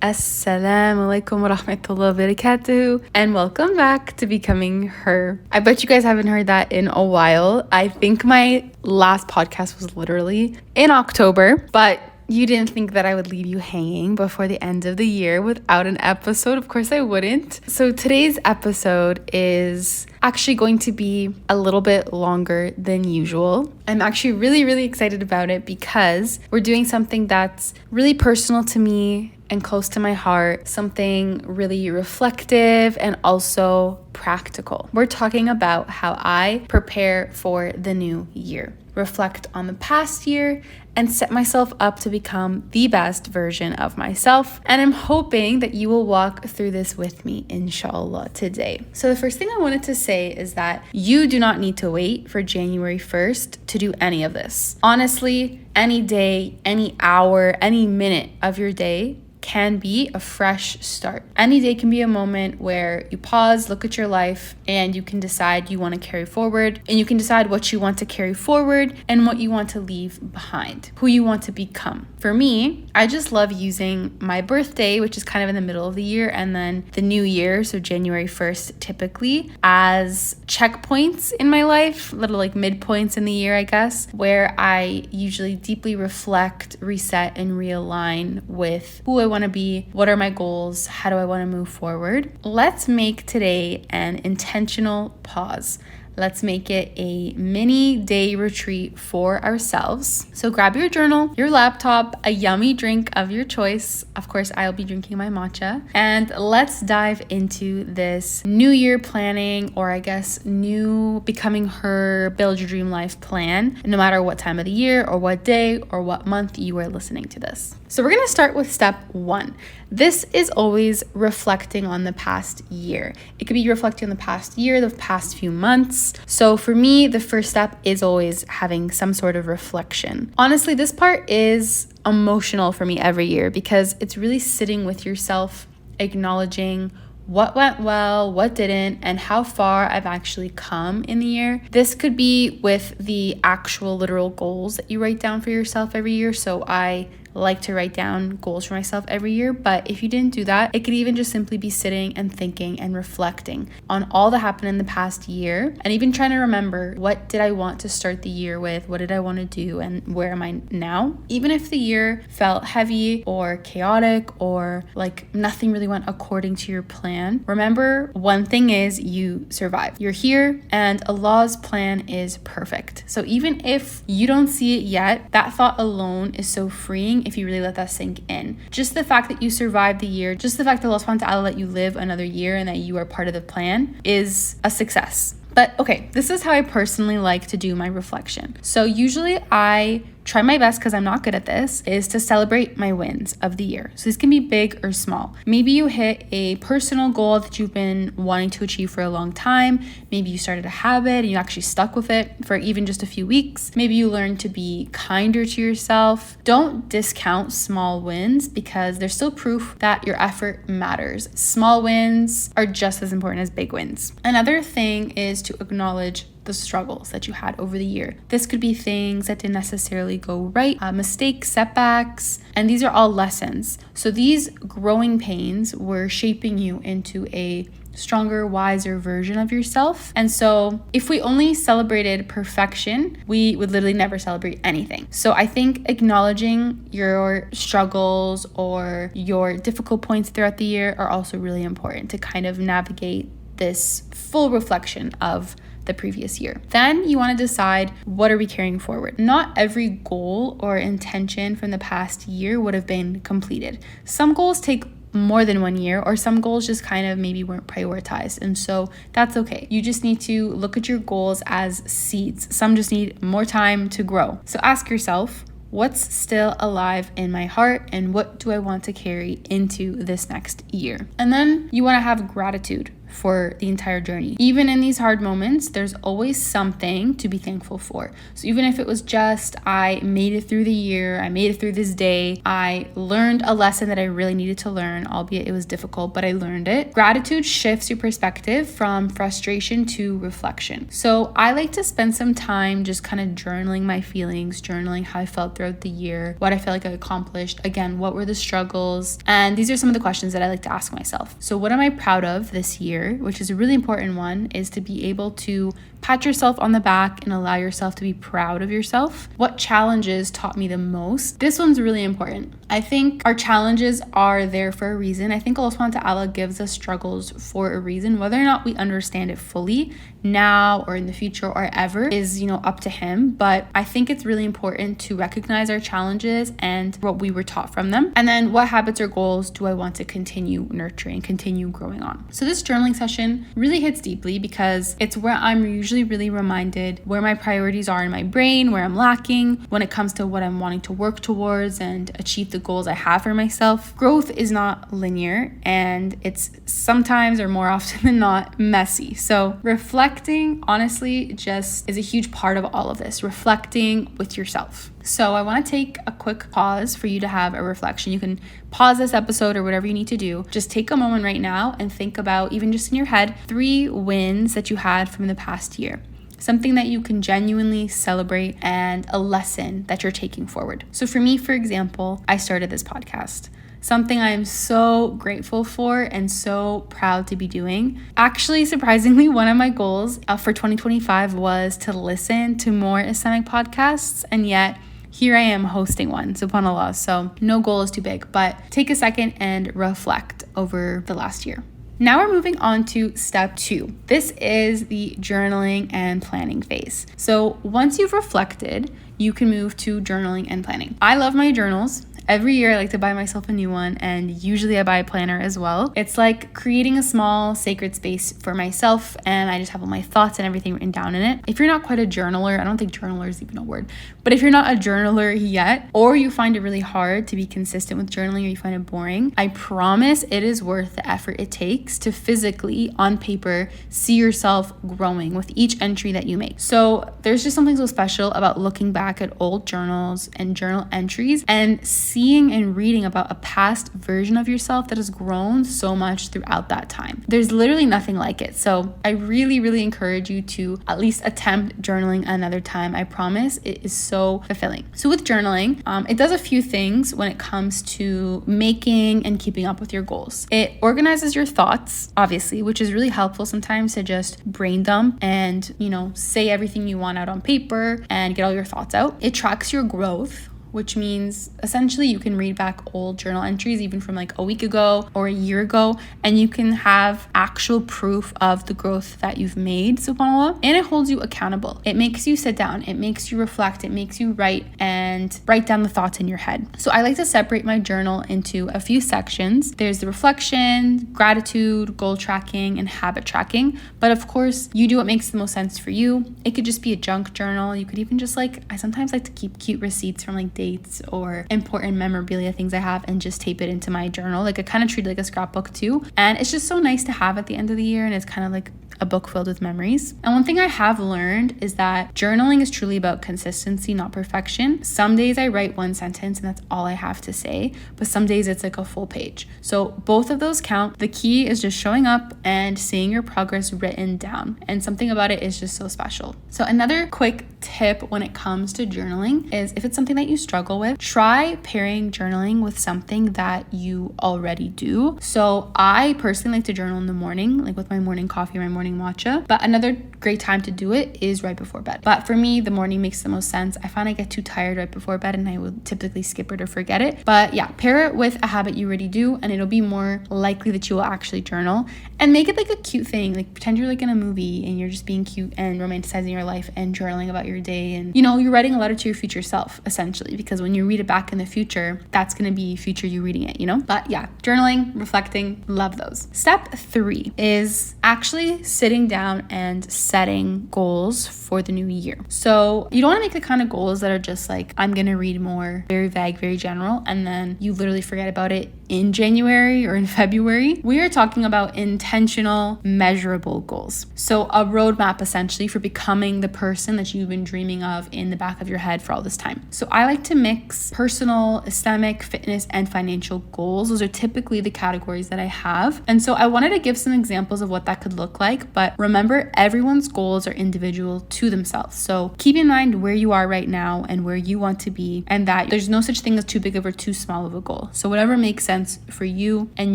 Assalamu alaikum wa rahmatullahi wa barakatuh, and welcome back to Becoming Her. I bet you guys haven't heard that in a while. I think my last podcast was literally in October, but you didn't think that I would leave you hanging before the end of the year without an episode. Of course I wouldn't. So today's episode is actually going to be a little bit longer than usual. I'm actually really excited about it because we're doing something that's really personal to me and close to my heart, something really reflective and also practical. We're talking about how I prepare for the new year, reflect on the past year, and set myself up to become the best version of myself. And I'm hoping that you will walk through this with me, inshallah, today. So the first thing I wanted to say is that you do not need to wait for January 1st to do any of this. Honestly, any day, any hour, any minute of your day can be a fresh start. Any day can be a moment where you pause, look at your life, and you can decide you want to carry forward, and you can decide what you want to carry forward and what you want to leave behind, who you want to become. For me, I just love using my birthday, which is kind of in the middle of the year, and then the new year, so January 1st typically, as checkpoints in my life, little like midpoints in the year, I guess, where I usually deeply reflect, reset, and realign with who I want to be, what are my goals, how do I want to move forward. Let's make today an intentional pause. Let's make it a mini day retreat for ourselves. So grab your journal, your laptop, a yummy drink of your choice. Of course, I'll be drinking my matcha. And let's dive into this new year planning, or I guess new Becoming Her, build your dream life plan, no matter what time of the year or what day or what month you are listening to this. So we're going to start with step 1. This is always reflecting on the past year. It could be reflecting on the past year, the past few months. So for me, the first step is always having some sort of reflection. Honestly, this part is emotional for me every year because it's really sitting with yourself, acknowledging what went well, what didn't, and how far I've actually come in the year. This could be with the actual literal goals that you write down for yourself every year. So I like to write down goals for myself every year, but if you didn't do that, it could even just simply be sitting and thinking and reflecting on all that happened in the past year, and even trying to remember, what did I want to start the year with, what did I want to do, and where am I now? Even if the year felt heavy or chaotic or like nothing really went according to your plan, remember one thing is you survived. You're here and Allah's plan is perfect. So even if you don't see it yet, that thought alone is so freeing if you really let that sink in. Just the fact that you survived the year, just the fact that Allah subhanahu wa ta'ala let you live another year and that you are part of the plan is a success. But okay, this is how I personally like to do my reflection. So usually I try my best, because I'm not good at this, is to celebrate my wins of the year. So these can be big or small. Maybe you hit a personal goal that you've been wanting to achieve for a long time. Maybe you started a habit and you actually stuck with it for even just a few weeks. Maybe you learned to be kinder to yourself. Don't discount small wins because there's still proof that your effort matters. Small wins are just as important as big wins. Another thing is to acknowledge the struggles that you had over the year. This could be things that didn't necessarily go right, mistakes, setbacks, and these are all lessons. So these growing pains were shaping you into a stronger, wiser version of yourself. And so if we only celebrated perfection, we would literally never celebrate anything. So I think acknowledging your struggles or your difficult points throughout the year are also really important to kind of navigate this full reflection of the previous year. Then you want to decide, what are we carrying forward? Not every goal or intention from the past year would have been completed. Some goals take more than 1 year, or some goals just kind of maybe weren't prioritized, and so that's okay. You just need to look at your goals as seeds. Some just need more time to grow. So ask yourself, what's still alive in my heart and what do I want to carry into this next year? And then you want to have gratitude for the entire journey. Even in these hard moments, there's always something to be thankful for. So even if it was just, I made it through the year, I made it through this day, I learned a lesson that I really needed to learn, albeit it was difficult, but I learned it. Gratitude shifts your perspective from frustration to reflection. So I like to spend some time just kind of journaling my feelings, journaling how I felt throughout the year, what I felt like I accomplished. Again, what were the struggles? And these are some of the questions that I like to ask myself. So what am I proud of this year? Which is a really important one, is to be able to pat yourself on the back and allow yourself to be proud of yourself. What challenges taught me the most? This one's really important. I think our challenges are there for a reason. I think Allah subhanahu wa ta'ala gives us struggles for a reason. Whether or not we understand it fully now or in the future or ever is, up to Him. But I think it's really important to recognize our challenges and what we were taught from them. And then what habits or goals do I want to continue nurturing, continue growing on? So this journaling session really hits deeply because it's where I'm usually really reminded where my priorities are in my brain, where I'm lacking when it comes to what I'm wanting to work towards and achieve the goals I have for myself. Growth is not linear, and it's sometimes or more often than not messy. So reflecting honestly just is a huge part of all of this, reflecting with yourself. So I want to take a quick pause for you to have a reflection. You can pause this episode or whatever you need to do. Just take a moment right now and think about, even just in your head, 3 wins that you had from the past year. Something that you can genuinely celebrate and a lesson that you're taking forward. So for me, for example, I started this podcast. Something I am so grateful for and so proud to be doing. Actually, surprisingly, one of my goals for 2025 was to listen to more Islamic podcasts, and yet here I am hosting one, subhanAllah. So no goal is too big, but take a second and reflect over the last year. Now we're moving on to step 2. This is the journaling and planning phase. So once you've reflected, you can move to journaling and planning. I love my journals. Every year I like to buy myself a new one, and usually I buy a planner as well. It's like creating a small sacred space for myself, and I just have all my thoughts and everything written down in it. If you're not quite a journaler, I don't think journaler is even a word, but if you're not a journaler yet, or you find it really hard to be consistent with journaling, or you find it boring, I promise it is worth the effort it takes to physically, on paper, see yourself growing with each entry that you make. So there's just something so special about looking back at old journals and journal entries and seeing and reading about a past version of yourself that has grown so much throughout that time. There's literally nothing like it. So I really, really encourage you to at least attempt journaling another time. I promise it is so fulfilling. So with journaling, it does a few things when it comes to making and keeping up with your goals. It organizes your thoughts, obviously, which is really helpful sometimes to just brain dump and, say everything you want out on paper and get all your thoughts out. It tracks your growth, which means essentially you can read back old journal entries even from like a week ago or a year ago, and you can have actual proof of the growth that you've made, subhanAllah. And it holds you accountable. It makes you sit down, it makes you reflect, it makes you write down the thoughts in your head. So I like to separate my journal into a few sections. There's the reflection, gratitude, goal tracking, and habit tracking. But of course, you do what makes the most sense for you. It could just be a junk journal. You could even just I sometimes like to keep cute receipts from dates or important memorabilia things I have and just tape it into my journal. I kind of treat it like a scrapbook too. And it's just so nice to have at the end of the year, and it's kind of like a book filled with memories. And one thing I have learned is that journaling is truly about consistency, not perfection. Some days I write one sentence and that's all I have to say, but some days it's like a full page. So both of those count. The key is just showing up and seeing your progress written down. And something about it is just so special. So another quick tip when it comes to journaling is, if it's something that you struggle with, try pairing journaling with something that you already do. So I personally like to journal in the morning, like with my morning coffee or my morning matcha. But another great time to do it is right before bed. But for me, the morning makes the most sense. I find I get too tired right before bed and I would typically skip it or forget it. But yeah, pair it with a habit you already do and it'll be more likely that you will actually journal. And make it like a cute thing. Like pretend you're like in a movie and you're just being cute and romanticizing your life and journaling about your day. And you're writing a letter to your future self essentially, because when you read it back in the future, that's going to be future you reading it, But yeah, journaling, reflecting, love those. Step 3 is actually sitting down and setting goals for the new year. So you don't want to make the kind of goals that are just like, I'm going to read more, very vague, very general, and then you literally forget about it in January or in February. We are talking about intentional, measurable goals. So a roadmap essentially for becoming the person that you've been dreaming of in the back of your head for all this time. So I like to mix personal, Islamic, fitness, and financial goals. Those are typically the categories that I have. And so I wanted to give some examples of what that could look like. But remember, everyone's goals are individual to themselves. So keep in mind where you are right now and where you want to be, and that there's no such thing as too big of or too small of a goal. So whatever makes sense for you and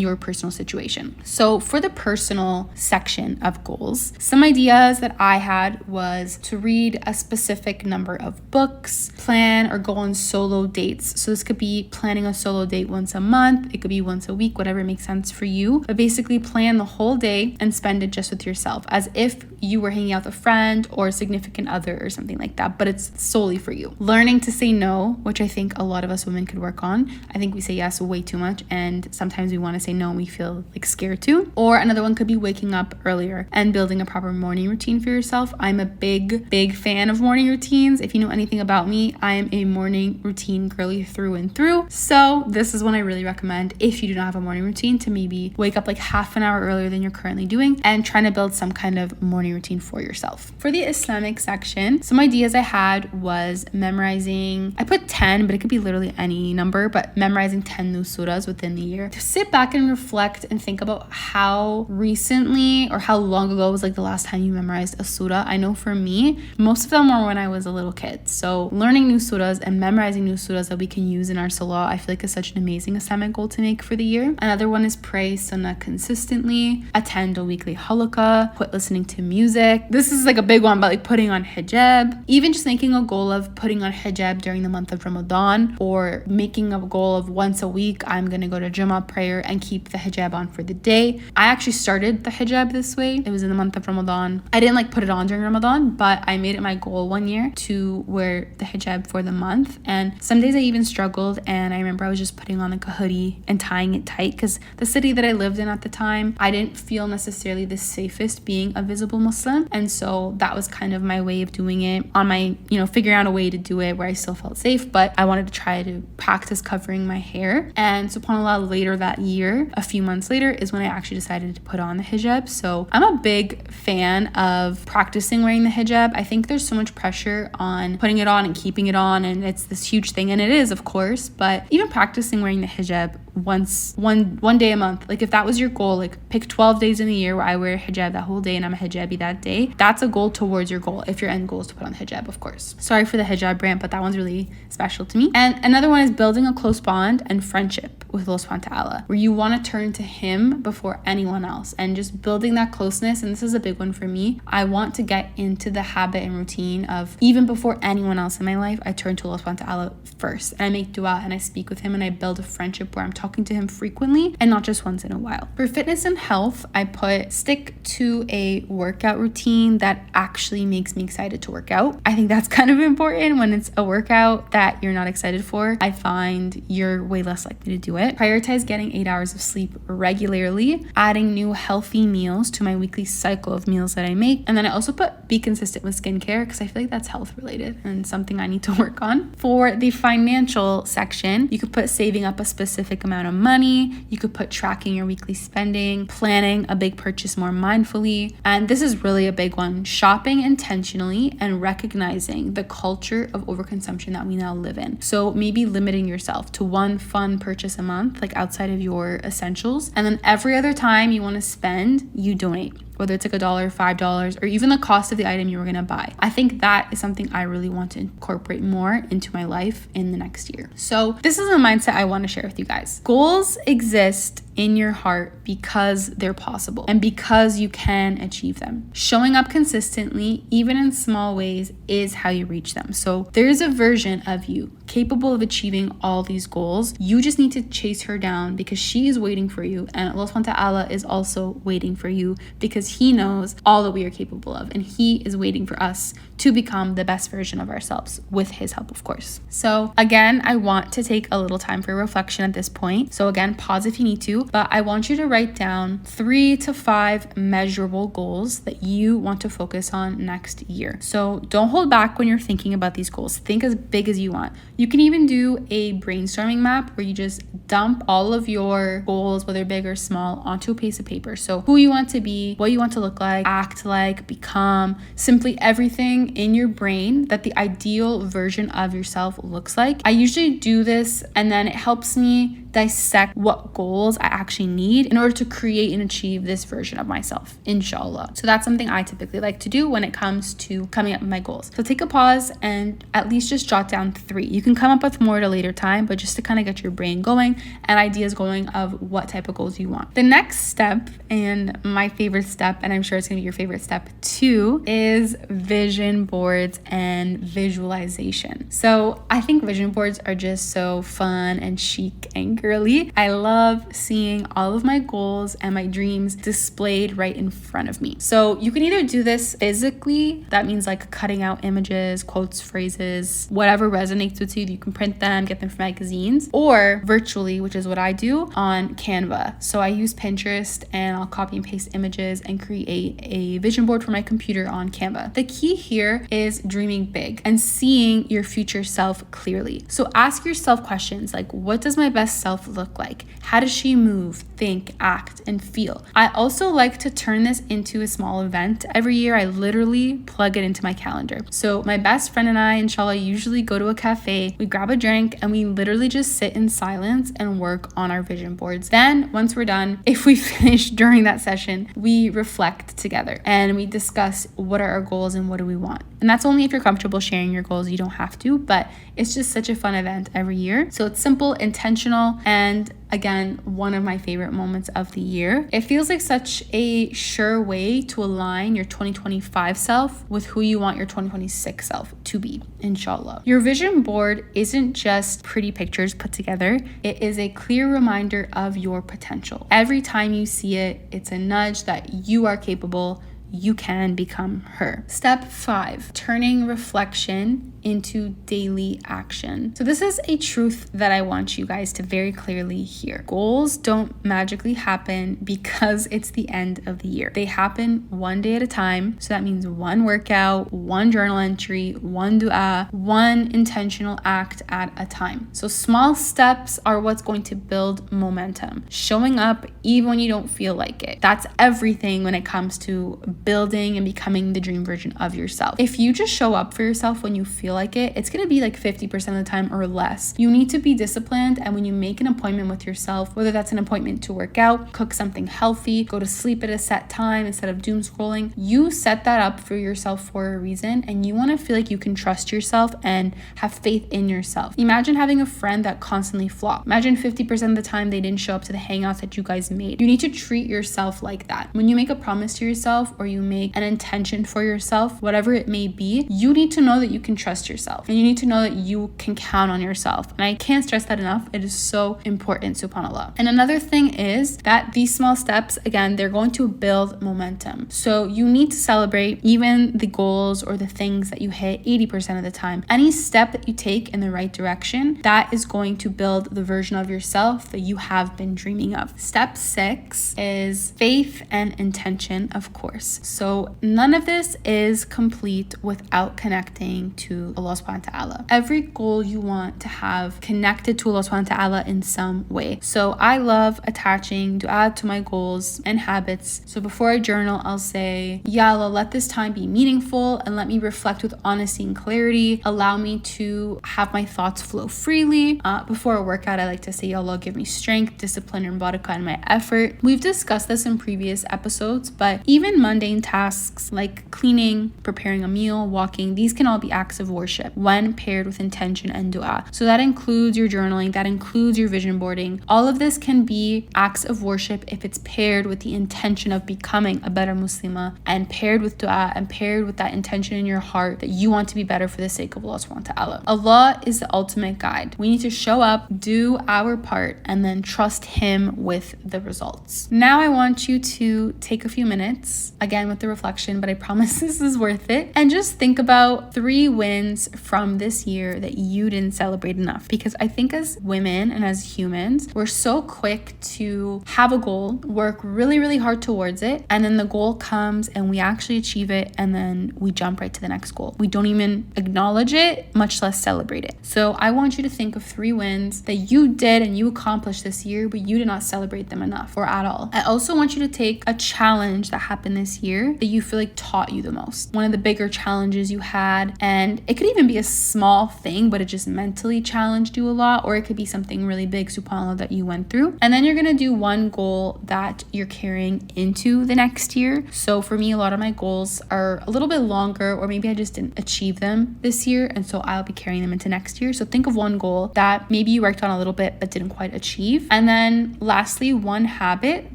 your personal situation. So for the personal section of goals, some ideas that I had was to read a specific number of books, plan or go on solo dates. So this could be planning a solo date once a month, it could be once a week, whatever makes sense for you. But basically plan the whole day and spend it just with yourself, as if you were hanging out with a friend or a significant other or something like that, but it's solely for you. Learning to say no, which I think a lot of us women could work on. I think we say yes way too much, and sometimes we want to say no and we feel like scared to. Or another one could be waking up earlier and building a proper morning routine for yourself. I'm a big fan of morning routines. If you know anything about me, I am a morning routine girly through and through. So this is one I really recommend if you do not have a morning routine, to maybe wake up like half an hour earlier than you're currently doing and trying to build some kind of morning routine for yourself. For the Islamic section, some ideas I had was memorizing, I put 10, but it could be literally any number, but memorizing 10 new surahs within the year. To sit back and reflect and think about how recently or how long ago was like the last time you memorized a surah. I know for me, most of them were when I was a little kid. So learning new surahs and memorizing new surahs that we can use in our salah, I feel like is such an amazing Islamic goal to make for the year. Another one is pray sunnah consistently, attend a weekly halaqah, quit listening to music. This is like a big one, but like putting on hijab, even just making a goal of putting on hijab during the month of Ramadan, or making a goal of once a week, I'm going to go to Jummah prayer and keep the hijab on for the day. I actually started the hijab this way. It was in the month of Ramadan. I didn't like put it on during Ramadan, but I made it my goal one year to wear the hijab for the month. And some days I even struggled, and I remember I was just putting on like a hoodie and tying it tight, because the city that I lived in at the time, I didn't feel necessarily the safest being a visible Muslim. And so that was kind of my way of doing it on my, figuring out a way to do it where I still felt safe, but I wanted to try to practice covering my hair. And subhanAllah, later that year, a few months later, is when I actually decided to put on the hijab. So I'm a big fan of practicing wearing the hijab. I think there's so much pressure on putting it on and keeping it on, and it's this huge thing, and it is, of course, but even practicing wearing the hijab one day a month, like if that was your goal, like pick 12 days in the year where I wear a hijab that whole day and I'm a hijabi that day, that's a goal towards your goal, if your end goal is to put on the hijab, of course. Sorry for the hijab rant, but that one's really special to me. And another one is building a close bond and friendship with Allah subhanahu wa ta'ala, where you want to turn to Him before anyone else, and just building that closeness. And this is a big one for me. I want to get into the habit and routine of, even before anyone else in my life, I turn to Allah subhanahu wa ta'ala first, and I make dua and I speak with Him, and I build a friendship where I'm talking to Him frequently and not just once in a while. For fitness and health, I put stick to a workout routine that actually makes me excited to work out. I think that's kind of important. When it's a workout that you're not excited for, I find you're way less likely to do it. Prioritize getting 8 hours of sleep regularly, adding new healthy meals to my weekly cycle of meals that I make. And then I also put be consistent with skincare, because I feel like that's health related and something I need to work on. For the financial section, you could put saving up a specific amount of money. You could put tracking your weekly spending, planning a big purchase more mindfully. And this is really a big one, shopping intentionally and recognizing the culture of overconsumption that we now live in. So maybe limiting yourself to one fun purchase a month, like outside of your essentials. And then every other time you want to spend, you donate, whether it's like $1, $5, or even the cost of the item you were gonna buy. I think that is something I really want to incorporate more into my life in the next year. So this is a mindset I want to share with you guys. Goals exist in your heart because they're possible and because you can achieve them. Showing up consistently, even in small ways, is how you reach them. So there's a version of you capable of achieving all these goals. You just need to chase her down because she is waiting for you, and Allah subhanahu wa ta'ala is also waiting for you because he knows all that we are capable of, and he is waiting for us to become the best version of ourselves with his help, of course. So again, I want to take a little time for reflection at this point. So again, pause if you need to, but I want you to write down 3 to 5 measurable goals that you want to focus on next year. So don't hold back when you're thinking about these goals. Think as big as you want. You can even do a brainstorming map where you just dump all of your goals, whether big or small, onto a piece of paper. So who you want to be, what you want to look like, act like, become, simply everything in your brain that the ideal version of yourself looks like. I usually do this, and then it helps me dissect what goals I actually need in order to create and achieve this version of myself, inshallah. So that's something I typically like to do when it comes to coming up with my goals. So take a pause and at least just jot down 3. You can come up with more at a later time, but just to kind of get your brain going and ideas going of what type of goals you want. The next step, and my favorite step, and I'm sure it's gonna be your favorite step too, is vision boards and visualization. So I think vision boards are just so fun and chic and girly. I love seeing all of my goals and my dreams displayed right in front of me. So you can either do this physically, that means like cutting out images, quotes, phrases, whatever resonates with you. You can print them, get them from magazines, or virtually, which is what I do on Canva. So I use Pinterest and I'll copy and paste images and create a vision board for my computer on Canva. The key here is dreaming big and seeing your future self clearly. So ask yourself questions like, what does my best self look like? How does she move, think, act, and feel? I also like to turn this into a small event. Every year I literally plug it into my calendar. So my best friend and I, inshallah, usually go to a cafe, we grab a drink, and we literally just sit in silence and work on our vision boards. Then once we're done, if we finish during that session, we reflect together and we discuss what are our goals and what do we want. And that's only if you're comfortable sharing your goals. You don't have to, but it's just such a fun event every year. So it's simple, intentional, and again, one of my favorite moments of the year. It feels like such a sure way to align your 2025 self with who you want your 2026 self to be, inshallah. Your vision board isn't just pretty pictures put together. It is a clear reminder of your potential. Every time you see it, it's a nudge that you are capable. You can become her. Step 5, turning reflection into daily action. So this is a truth that I want you guys to very clearly hear. Goals don't magically happen because it's the end of the year. They happen one day at a time. So that means one workout, one journal entry, one dua, one intentional act at a time. So small steps are what's going to build momentum. Showing up even when you don't feel like it. That's everything when it comes to building and becoming the dream version of yourself. If you just show up for yourself when you feel like it, it's going to be like 50% of the time or less. You need to be disciplined, and when you make an appointment with yourself, whether that's an appointment to work out, cook something healthy, go to sleep at a set time instead of doom scrolling, you set that up for yourself for a reason, and you want to feel like you can trust yourself and have faith in yourself. Imagine having a friend that constantly flopped. Imagine 50% of the time they didn't show up to the hangouts that you guys made. You need to treat yourself like that. When you make a promise to yourself or you make an intention for yourself, whatever it may be, you need to know that you can trust yourself, and you need to know that you can count on yourself. And I can't stress that enough. It is so important, subhanAllah. And another thing is that these small steps, again, they're going to build momentum. So you need to celebrate even the goals or the things that you hit 80% of the time. Any step that you take in the right direction, that is going to build the version of yourself that you have been dreaming of. Step 6 is faith and intention, of course. So none of this is complete without connecting to Allah subhanahu wa ta'ala. Every goal you want to have connected to Allah subhanahu wa ta'ala in some way. So I love attaching dua to my goals and habits. So before I journal, I'll say, Ya Allah, let this time be meaningful and let me reflect with honesty and clarity. Allow me to have my thoughts flow freely. Before a workout, I like to say, Ya Allah, give me strength, discipline, and barakah in my effort. We've discussed this in previous episodes, but even Monday mundane tasks like cleaning, preparing a meal, walking. These can all be acts of worship when paired with intention and dua. So that includes your journaling, that includes your vision boarding. All of this can be acts of worship if it's paired with the intention of becoming a better Muslima, and paired with dua, and paired with that intention in your heart that you want to be better for the sake of Allah subhanahu wa ta'ala. Allah is the ultimate guide. We need to show up, do our part, and then trust Him with the results. Now I want you to take a few minutes, again with the reflection, but I promise this is worth it, and just think about 3 wins from this year that you didn't celebrate enough. Because I think as women and as humans, we're so quick to have a goal, work really, really hard towards it, and then the goal comes and we actually achieve it, and then we jump right to the next goal. We don't even acknowledge it, much less celebrate it. So I want you to think of 3 wins that you did and you accomplished this year, but you did not celebrate them enough or at all. I also want you to take a challenge that happened this year that you feel like taught you the most. One of the bigger challenges you had, and it could even be a small thing, but it just mentally challenged you a lot, or it could be something really big, subhanAllah, that you went through. And then you're gonna do one goal that you're carrying into the next year. So for me, a lot of my goals are a little bit longer, or maybe I just didn't achieve them this year, and so I'll be carrying them into next year. So think of one goal that maybe you worked on a little bit but didn't quite achieve. And then lastly, one habit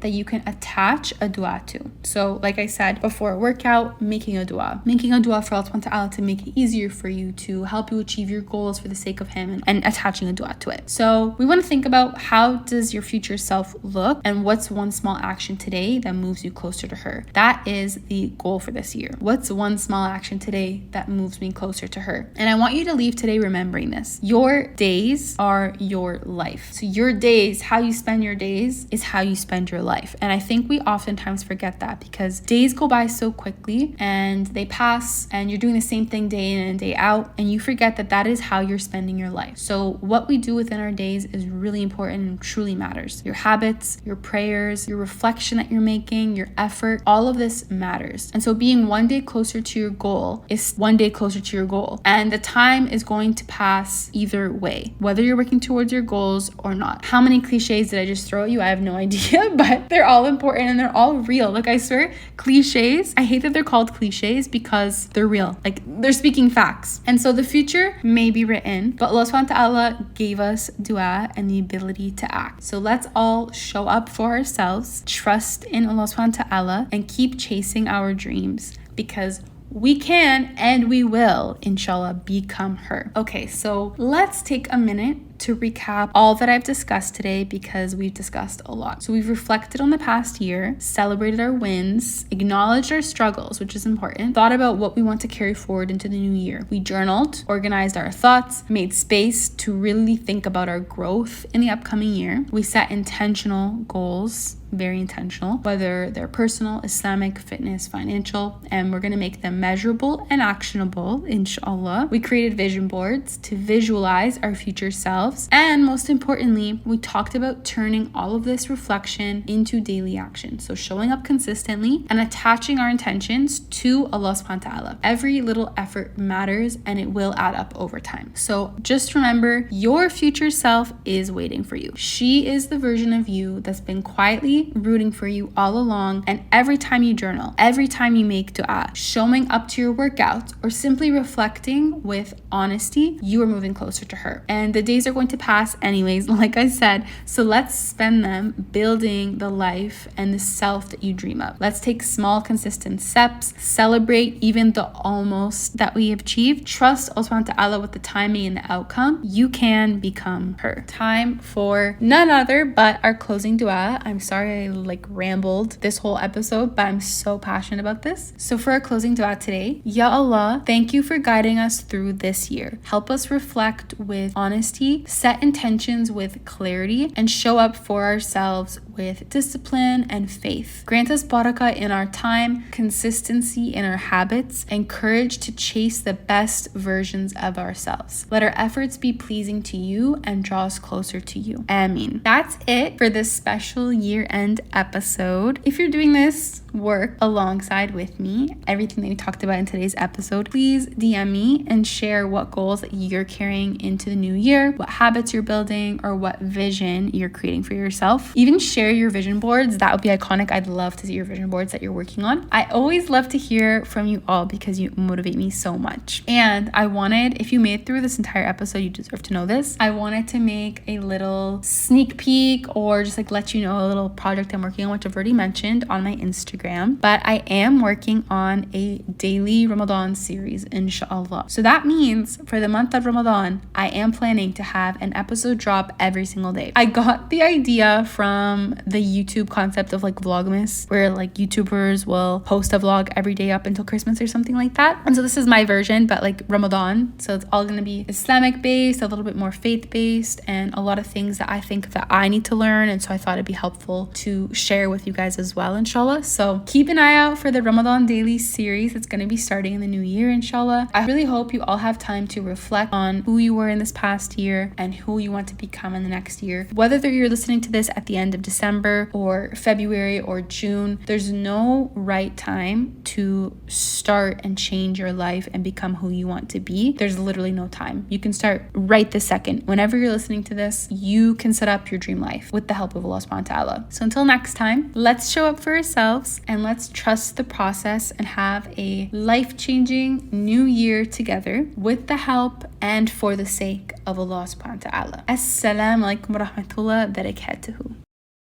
that you can attach a dua to. So like I said, before a workout, making a dua for Allah subhanahu wa ta'ala to make it easier for you, to help you achieve your goals for the sake of Him, and attaching a dua to it. So we want to think about, how does your future self look, and what's one small action today that moves you closer to her? That is the goal for this year. What's one small action today that moves me closer to her? And I want you to leave today remembering this. Your days are your life. So your days, how you spend your days, is how you spend your life. And I think we oftentimes forget that, because days go by so quickly and they pass, and you're doing the same thing day in and day out, and you forget that that is how you're spending your life. So what we do within our days is really important and truly matters. Your habits, your prayers, your reflection that you're making, your effort, all of this matters. And so being one day closer to your goal is one day closer to your goal. And the time is going to pass either way, whether you're working towards your goals or not. How many cliches did I just throw at you? I have no idea, but they're all important and they're all real. Like, I swear, cliches, I hate that they're called cliches because they're real. Like, they're speaking facts. And so the future may be written, but Allah subhanahu wa ta'ala gave us dua and the ability to act. So let's all show up for ourselves, trust in Allah subhanahu wa ta'ala, and keep chasing our dreams, because we can and we will, inshallah, become her. Okay, so let's take a minute to recap all that I've discussed today, because we've discussed a lot. So we've reflected on the past year, celebrated our wins, acknowledged our struggles, which is important, thought about what we want to carry forward into the new year. We journaled, organized our thoughts, made space to really think about our growth in the upcoming year. We set intentional goals, very intentional, whether they're personal, Islamic, fitness, financial, and we're going to make them measurable and actionable, inshallah. We created vision boards to visualize our future selves. And most importantly, we talked about turning all of this reflection into daily action. So showing up consistently and attaching our intentions to Allah subhanahu wa ta'ala. Every little effort matters, and it will add up over time. So just remember, your future self is waiting for you. She is the version of you that's been quietly rooting for you all along. And every time you journal, every time you make dua, showing up to your workouts, or simply reflecting with honesty, you are moving closer to her. And the days are going to pass anyways, like I said, so let's spend them building the life and the self that you dream of. Let's take small, consistent steps, celebrate even the almost that we have achieved, trust Allah subhanahu wa ta'ala with the timing and the outcome. You can become her. Time for none other but our closing dua. I'm sorry I rambled this whole episode, but I'm so passionate about this. So for our closing dua today, Ya Allah, thank you for guiding us through this year. Help us reflect with honesty, set intentions with clarity, and show up for ourselves with discipline and faith. Grant us barakah in our time, consistency in our habits, and courage to chase the best versions of ourselves. Let our efforts be pleasing to you and draw us closer to you. Ameen. That's it for this special year-end end episode. If you're doing this work alongside with me, everything that we talked about in today's episode, please DM me and share what goals that you're carrying into the new year, what habits you're building, or what vision you're creating for yourself. Even share your vision boards. That would be iconic. I'd love to see your vision boards that you're working on. I always love to hear from you all because you motivate me so much. And I wanted, if you made it through this entire episode, you deserve to know this. I wanted to make a little sneak peek or just like let you know a little project I'm working on, which I've already mentioned on my Instagram. But I am working on a daily Ramadan series, inshallah. So that means for the month of Ramadan, I am planning to have an episode drop every single day. I got the idea from the YouTube concept of like Vlogmas, where like YouTubers will post a vlog every day up until Christmas or something like that. And so this is my version, but like Ramadan. So it's all going to be Islamic based, a little bit more faith based, and a lot of things that I think that I need to learn. And so I thought it'd be helpful to share with you guys as well, inshallah. So keep an eye out for the Ramadan daily series. It's going to be starting in the new year, inshallah. I really hope you all have time to reflect on who you were in this past year and who you want to become in the next year. Whether you're listening to this at the end of December or February or June, there's no right time to start and change your life and become who you want to be. There's literally no time. You can start right this second. Whenever you're listening to this, you can set up your dream life with the help of Allah subhanahu wa ta'ala. So until next time, let's show up for ourselves and let's trust the process and have a life-changing new year together with the help and for the sake of Allah subhanahu wa ta'ala. Assalamu alaikum wa rahmatullahi wa barakatuhu.